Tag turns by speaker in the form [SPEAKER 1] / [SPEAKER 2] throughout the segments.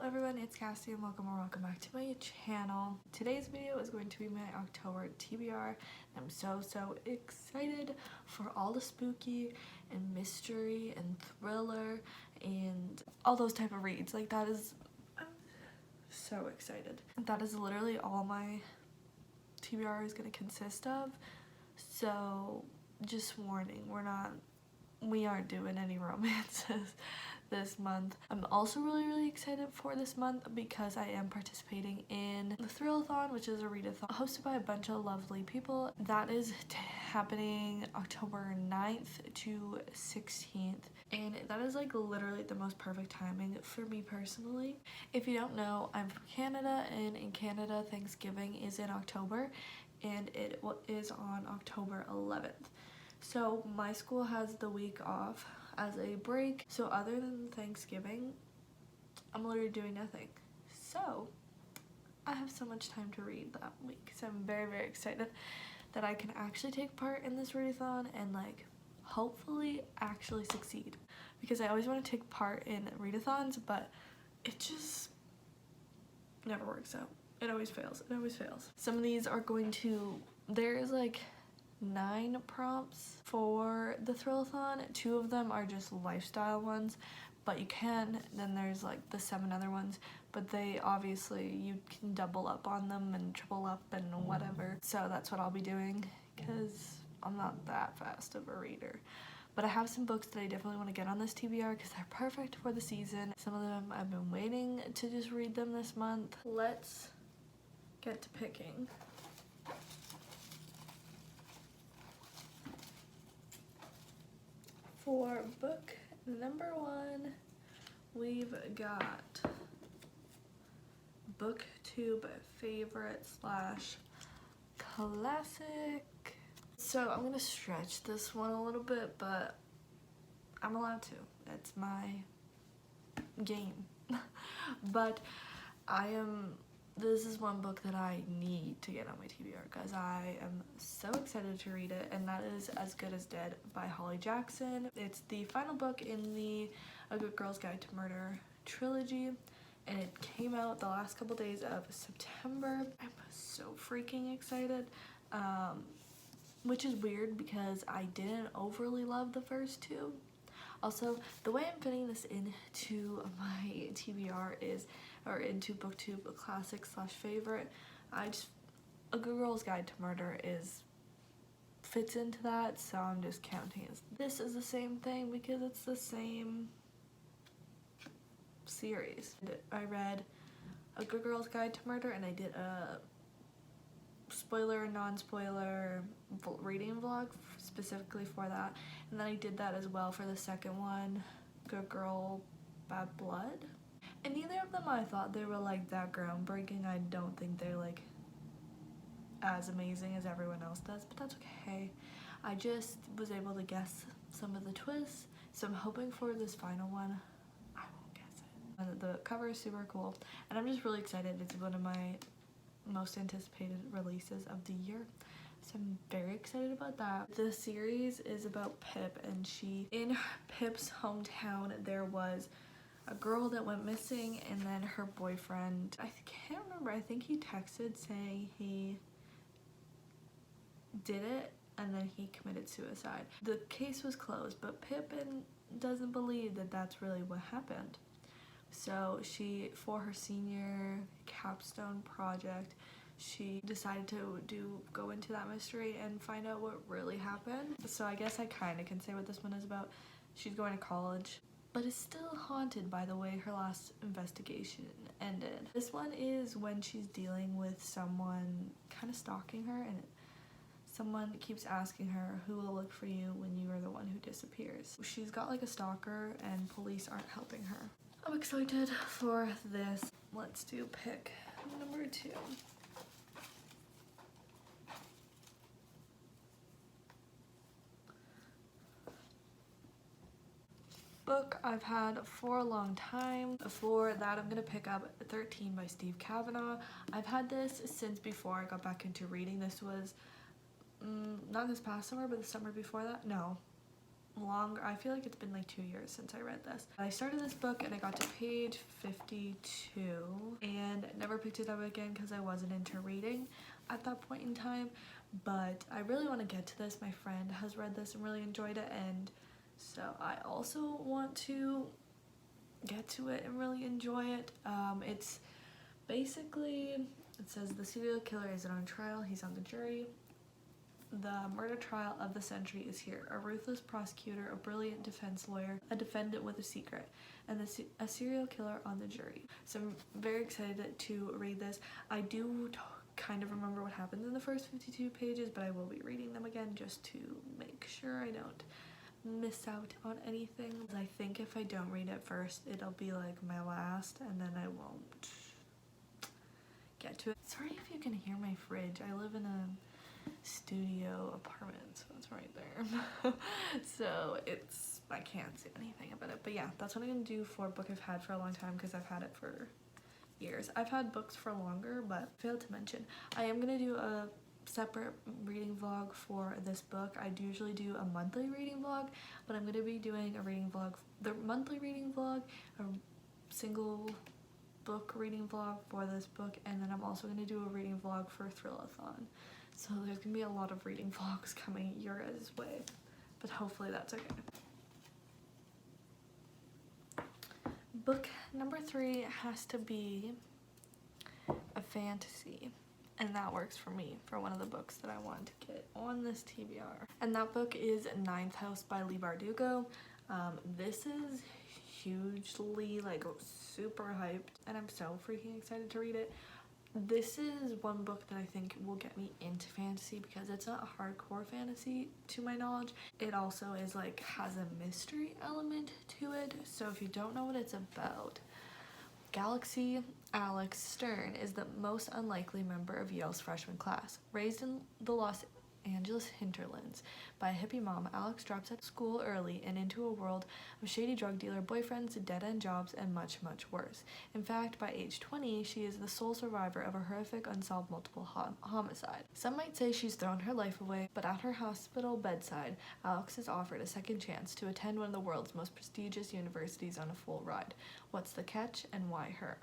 [SPEAKER 1] everyone, it's Cassie and welcome back to my channel. Today's video is going to be my October TBR. I'm so excited for all the spooky and mystery and thriller and all those type of reads. I'm so excited. That is literally all my TBR is going to consist of. So just warning, we aren't doing any romances this month. I'm also really excited for this month because I am participating in the Thrillathon, which is a readathon hosted by a bunch of lovely people. That is happening October 9th to 16th, and that is like literally the most perfect timing for me personally. If you don't know, I'm from Canada, and in Canada Thanksgiving is in October and it is on October 11th. So my school has the week off as a break, so other than Thanksgiving, I'm literally doing nothing. So I have so much time to read that week, so I'm very excited that I can actually take part in this readathon and hopefully actually succeed, because I always want to take part in readathons, but it just never works out. It always fails. Some of these are going to, there is 9 prompts for the Thrillathon. 2 of them are just lifestyle ones, but then there's the 7 other ones, but they obviously, you can double up on them and triple up and whatever. So that's what I'll be doing, because I'm not that fast of a reader. But I have some books that I definitely want to get on this TBR because they're perfect for the season. Some of them I've been waiting to just read them this month. Let's get to picking. For book number 1, we've got BookTube favorite / classic. So I'm gonna stretch this one a little bit, but I'm allowed to. It's my game. But this is one book that I need to get on my TBR because I am so excited to read it, and that is As Good as Dead by Holly Jackson. It's the final book in the A Good Girl's Guide to Murder trilogy, and it came out the last couple days of September. I'm so freaking excited, which is weird because I didn't overly love the first 2. Also, the way I'm fitting this into my TBR into BookTube a classic / favorite, A Good Girl's Guide to Murder fits into that, so I'm just counting as this is the same thing because it's the same series. I read A Good Girl's Guide to Murder, and I did a spoiler and non-spoiler reading vlog specifically for that, and then I did that as well for the second one, Good Girl Bad Blood, and neither of them I thought they were that groundbreaking. I don't think they're as amazing as everyone else does, but that's okay. I just was able to guess some of the twists, so I'm hoping for this final one I won't guess it. And the cover is super cool, and I'm just really excited. It's one of my most anticipated releases of the year, so I'm very excited about that. The series is about Pip, and in Pip's hometown there was a girl that went missing, and then her boyfriend, I can't remember, I think he texted saying he did it and then he committed suicide. The case was closed, but Pip doesn't believe that that's really what happened. So for her senior capstone project, she decided to go into that mystery and find out what really happened. So I guess I kind of can say what this one is about. She's going to college, but is still haunted by the way her last investigation ended. This one is when she's dealing with someone kind of stalking her, and someone keeps asking her who will look for you when you are the one who disappears. She's got a stalker, and police aren't helping her. I'm excited for this. Let's do pick number 2. Book I've had for a long time. For that, I'm gonna pick up 13 by Steve Cavanaugh. I've had this since before I got back into reading. This was not this past summer, but the summer before that. No, longer. I feel like it's been like 2 years since I read this. I started this book and I got to page 52 and never picked it up again because I wasn't into reading at that point in time, but I really want to get to this. My friend has read this and really enjoyed it, and so I also want to get to it and really enjoy it. It's basically, it says the serial killer isn't on trial, he's on the jury. The murder trial of the century is here. A ruthless prosecutor, a brilliant defense lawyer, a defendant with a secret, and a serial killer on the jury. So I'm very excited to read this. I do kind of remember what happens in the first 52 pages, but I will be reading them again just to make sure I don't miss out on anything. I think if I don't read it first, it'll be like my last, and then I won't get to it. Sorry if you can hear my fridge. I live in a studio apartment, so it's right there. So I can't say anything about it, but yeah, that's what I'm gonna do for a book I've had for a long time, because I've had it for years. I've had books for longer, but failed to mention, I am gonna do a separate reading vlog for this book. I usually do a monthly reading vlog, but I'm gonna be doing a reading vlog, the monthly reading vlog, a single book reading vlog for this book, and then I'm also gonna do a reading vlog for Thrillathon. So there's gonna be a lot of reading vlogs coming your guys' way, but hopefully that's okay. Book number 3 has to be a fantasy, and that works for me for one of the books that I want to get on this TBR. And that book is Ninth House by Leigh Bardugo. This is hugely, like, super hyped, and I'm so freaking excited to read it. This is one book that I think will get me into fantasy because it's not a hardcore fantasy to my knowledge. It also is like has a mystery element to it. So if you don't know what it's about, Galaxy Alex Stern is the most unlikely member of Yale's freshman class. Raised in the Los Angeles hinterlands by a hippie mom, Alex drops out of school early and into a world of shady drug dealer boyfriends, dead-end jobs, and much, much worse. In fact, by age 20, she is the sole survivor of a horrific unsolved multiple homicide. Some might say she's thrown her life away, but at her hospital bedside, Alex is offered a second chance to attend one of the world's most prestigious universities on a full ride. What's the catch, and why her?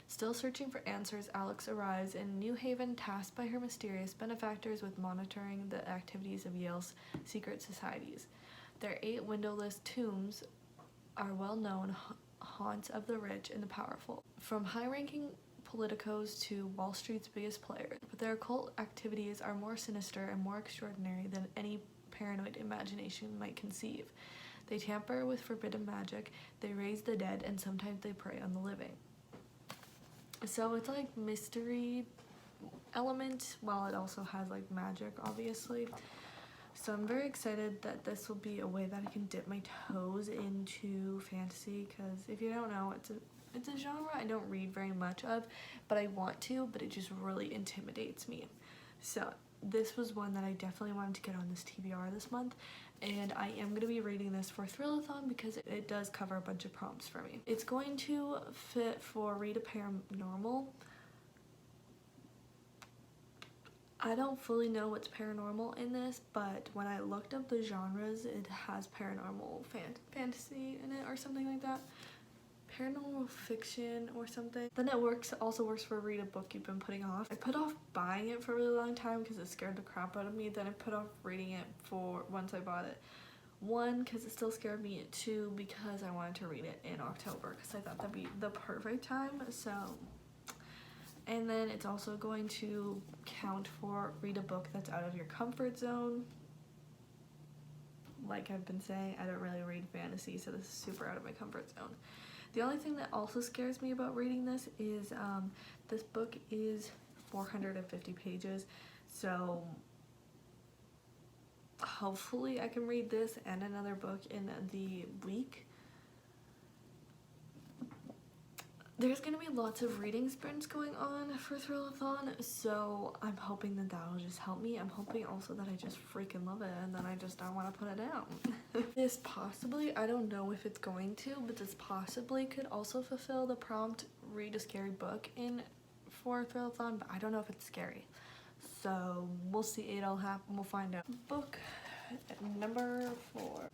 [SPEAKER 1] Still searching for answers, Alex arrives in New Haven, tasked by her mysterious benefactors with monitoring the activities of Yale's secret societies. Their 8 windowless tombs are well-known haunts of the rich and the powerful, from high-ranking politicos to Wall Street's biggest players. But their occult activities are more sinister and more extraordinary than any paranoid imagination might conceive. They tamper with forbidden magic, they raise the dead, and sometimes they prey on the living. So it's like mystery element while it also has like magic, obviously. So I'm very excited that this will be a way that I can dip my toes into fantasy, because if you don't know, it's a genre I don't read very much of, but I want to, but it just really intimidates me. So this was one that I definitely wanted to get on this TBR this month, and I am going to be reading this for Thrillathon because it does cover a bunch of prompts for me. It's going to fit for Read a Paranormal. I don't fully know what's paranormal in this, but when I looked up the genres, it has paranormal fantasy in it or something like that. Paranormal fiction or something. Then it also works for Read a Book You've Been Putting Off. I put off buying it for a really long time because it scared the crap out of me. Then I put off reading it for once I bought it. 1, because it still scared me. 2, because I wanted to read it in October because I thought that'd be the perfect time. So, and then it's also going to count for read a book that's out of your comfort zone. Like I've been saying, I don't really read fantasy, so this is super out of my comfort zone. The only thing that also scares me about reading this is this book is 450 pages, so hopefully I can read this and another book in the week. There's going to be lots of reading sprints going on for Thrillathon, so I'm hoping that will just help me. I'm hoping also that I just freaking love it and then I just don't want to put it down. This possibly, I don't know if it's going to, but this possibly could also fulfill the prompt read a scary book for Thrillathon, but I don't know if it's scary. So we'll see, it'll happen, we'll find out. Book number 4.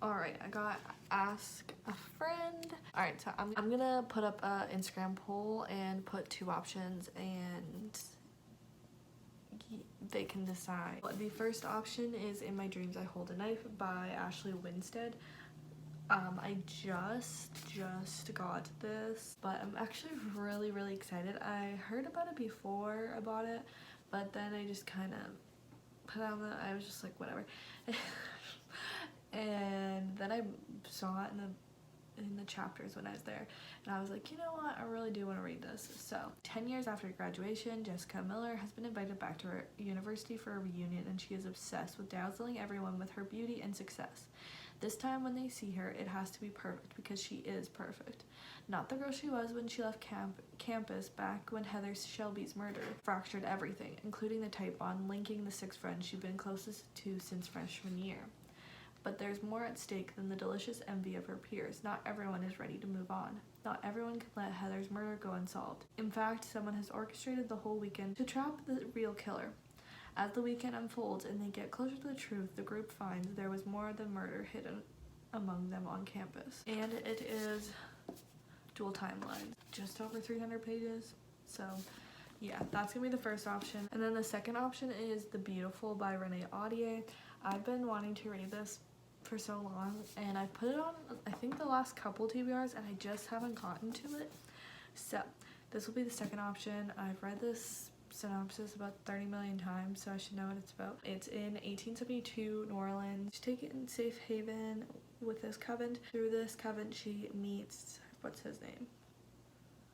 [SPEAKER 1] Alright, I got Ask a Friend. Alright, so I'm gonna put up an Instagram poll and put 2 options and they can decide. The first option is In My Dreams I Hold a Knife by Ashley Winstead. I just got this, but I'm actually really excited. I heard about it before I bought it, but then I just kind of put on I was just like, whatever. And then I saw it in the chapters when I was there, and I was like, you know what, I really do want to read this. So 10 years after graduation, Jessica Miller has been invited back to her university for a reunion, and she is obsessed with dazzling everyone with her beauty and success. This time when they see her, it has to be perfect, because she is perfect. Not the girl she was when she left campus back when Heather Shelby's murder fractured everything, including the tight bond linking the 6 friends she'd been closest to since freshman year. But there's more at stake than the delicious envy of her peers. Not everyone is ready to move on. Not everyone can let Heather's murder go unsolved. In fact, someone has orchestrated the whole weekend to trap the real killer. As the weekend unfolds and they get closer to the truth, the group finds there was more than murder hidden among them on campus. And it is dual timelines. Just over 300 pages. So yeah, that's gonna be the first option. And then the second option is The Beautiful by Renee Audier. I've been wanting to read this for so long, and I put it on I think the last couple TBRs, and I just haven't gotten to it. So this will be the second option. I've read this synopsis about 30 million times, so I should know what it's about. It's in 1872 New Orleans. She's taken safe haven with this coven. Through this coven she meets, what's his name?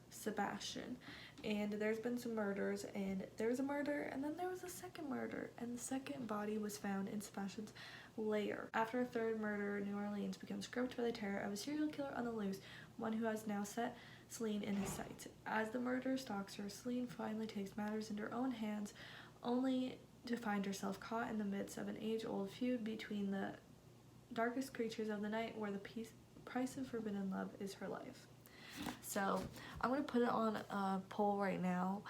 [SPEAKER 1] Sebastian. And there's been some murders, and there was a murder, and then there was a second murder, and the second body was found in Sebastian's lair. After a third murder, New Orleans becomes gripped by the terror of a serial killer on the loose, one who has now set Celine in his sights. As the murderer stalks her, Celine finally takes matters into her own hands, only to find herself caught in the midst of an age-old feud between the darkest creatures of the night, where the price of forbidden love is her life. So I'm gonna put it on a poll right now,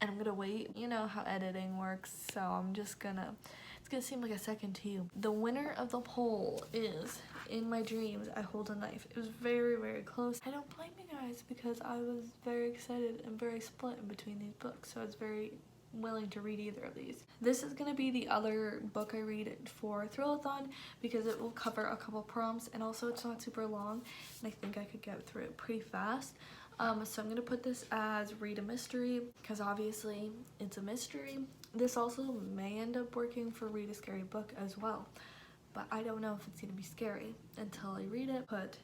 [SPEAKER 1] and I'm gonna wait. You know how editing works, so I'm just gonna, it's gonna seem like a second to you. The winner of the poll is In My Dreams I Hold a Knife. It was very close. I don't blame you guys, because I was very excited and very split in between these books, so I was very willing to read either of these. This is going to be the other book I read for Thrillathon, because it will cover a couple prompts, and also it's not super long, and I think I could get through it pretty fast. So I'm going to put this as read a mystery, because obviously it's a mystery. This also may end up working for read a scary book as well, but I don't know if it's going to be scary until I read it. Put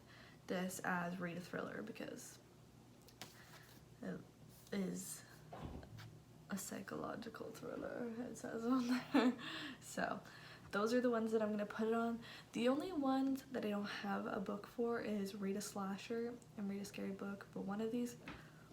[SPEAKER 1] this as read a thriller, because it is a psychological thriller, it says on there. So those are the ones that I'm gonna put it on. The only ones that I don't have a book for is read a slasher and read a scary book, but one of these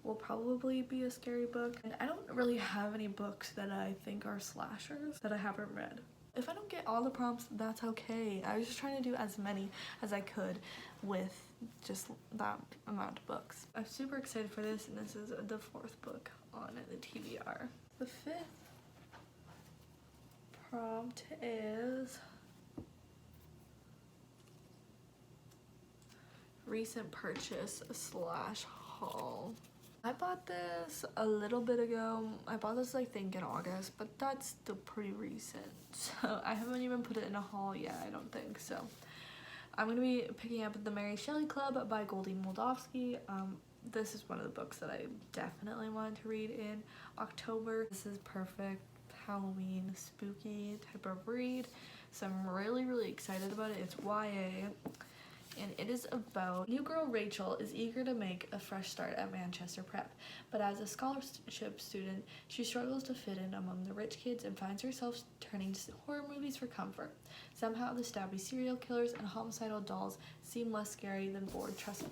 [SPEAKER 1] will probably be a scary book. And I don't really have any books that I think are slashers that I haven't read. If I don't get all the prompts, that's okay. I was just trying to do as many as I could with just that amount of books. I'm super excited for this, and this is the 4th book on the TBR. The 5th prompt is recent purchase / haul. I bought this a little bit ago. I bought this I think in August, but that's still pretty recent. So I haven't even put it in a haul yet, I don't think. So I'm going to be picking up The Mary Shelley Club by Goldie Moldovsky. This is one of the books that I definitely wanted to read in October. This is perfect Halloween spooky type of read. So I'm really excited about it. It's YA. And it is about new girl Rachel is eager to make a fresh start at Manchester Prep, but as a scholarship student, she struggles to fit in among the rich kids and finds herself turning to horror movies for comfort. Somehow the stabby serial killers and homicidal dolls seem less scary than bored trust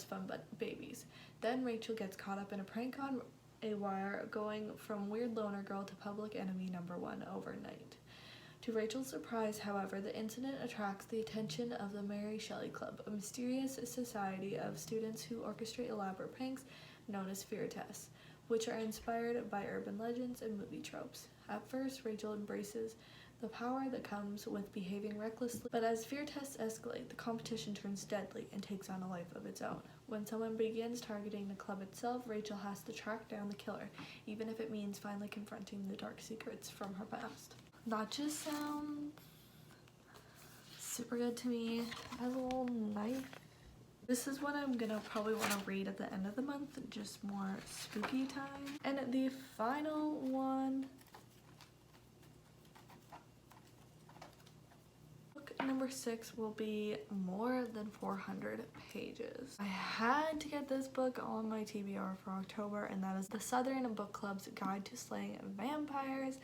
[SPEAKER 1] fund babies. Then Rachel gets caught up in a prank on a wire, going from weird loner girl to public enemy #1 overnight. To Rachel's surprise, however, the incident attracts the attention of the Mary Shelley Club, a mysterious society of students who orchestrate elaborate pranks known as fear tests, which are inspired by urban legends and movie tropes. At first, Rachel embraces the power that comes with behaving recklessly. But as fear tests escalate, the competition turns deadly and takes on a life of its own. When someone begins targeting the club itself, Rachel has to track down the killer, even if it means finally confronting the dark secrets from her past. That just sounds super good to me. As a little knife. This is what I'm gonna probably want to read at the end of the month, just more spooky time. And the final one, book number 6 will be more than 400 pages. I had to get this book on my TBR for October, and that is The Southern Book Club's Guide to Slaying Vampires.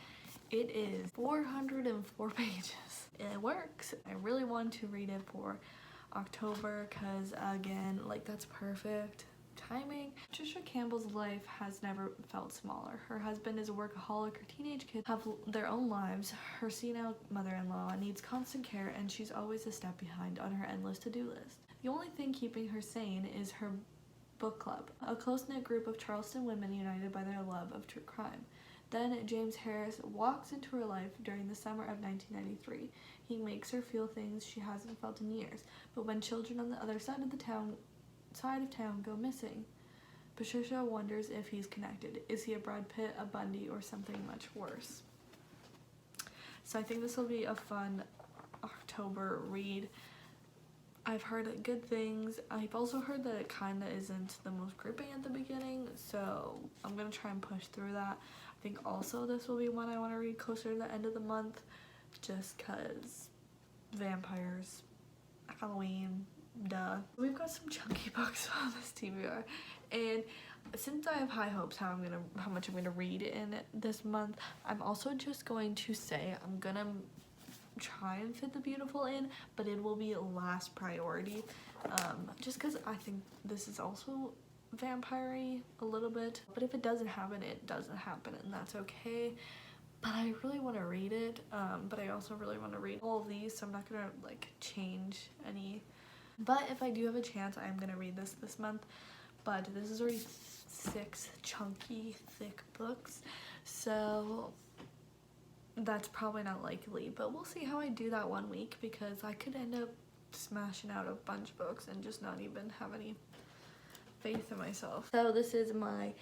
[SPEAKER 1] It is 404 pages. It works. I really want to read it for October because, again, like, that's perfect timing. Patricia Campbell's life has never felt smaller. Her husband is a workaholic, her teenage kids have their own lives, her senile mother-in-law needs constant care, and she's always a step behind on her endless to-do list. The only thing keeping her sane is her book club, a close-knit group of Charleston women united by their love of true crime. Then James Harris walks into her life during the summer of 1993. He makes her feel things she hasn't felt in years. But when children on the other side of town go missing, Patricia wonders if he's connected. Is he a Brad Pitt, a Bundy, or something much worse? So I think this will be a fun October read. I've heard good things. I've also heard that it kind of isn't the most gripping at the beginning, so I'm gonna try and push through that. I think also this will be one I want to read closer to the end of the month, just cause vampires, Halloween, duh. We've got some chunky books on this TBR, and since I have high hopes how much I'm gonna read in this month, I'm also just going to say I'm gonna try and fit The Beautiful in, but it will be last priority, just because I think this is also vampire-y a little bit, but if it doesn't happen, it doesn't happen, and that's okay. But I really want to read it, but I also really want to read all of these, so I'm not gonna like change any. But if I do have a chance, I'm gonna read this month. But this is already 6 chunky, thick books, so that's probably not likely, but we'll see how I do that one week, because I could end up smashing out a bunch of books and just not even have any faith in myself. So this is my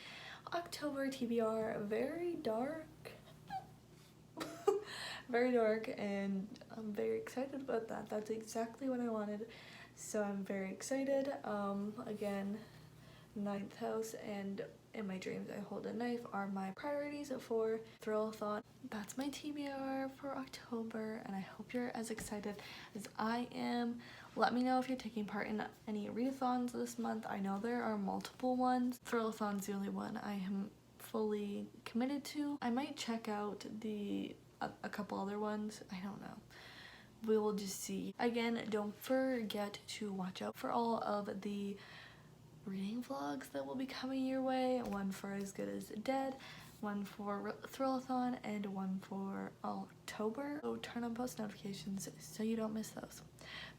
[SPEAKER 1] October TBR. Very dark. Very dark, and I'm very excited about that. That's exactly what I wanted, so I'm very excited. Again, 9th house and In My Dreams I Hold a Knife are my priorities for Thrillathon. That's my TBR for October, and I hope you're as excited as I am. Let me know if you're taking part in any readathons this month. I know there are multiple ones. Thrillathon's the only one I am fully committed to. I might check out a couple other ones. I don't know. We will just see. Again, don't forget to watch out for all of the reading vlogs that will be coming your way. One for As Good as Dead, one for Thrillathon, and one for October. So turn on post notifications so you don't miss those.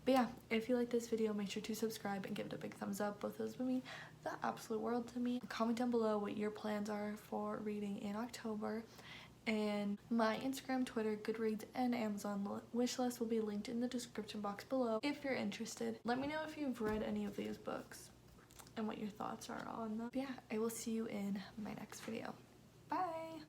[SPEAKER 1] But yeah, if you like this video, make sure to subscribe and give it a big thumbs up. Both those would mean the absolute world to me. Comment down below what your plans are for reading in October. And my Instagram, Twitter, Goodreads, and Amazon wishlist will be linked in the description box below if you're interested. Let me know if you've read any of these books and what your thoughts are on them. But yeah, I will see you in my next video. Bye!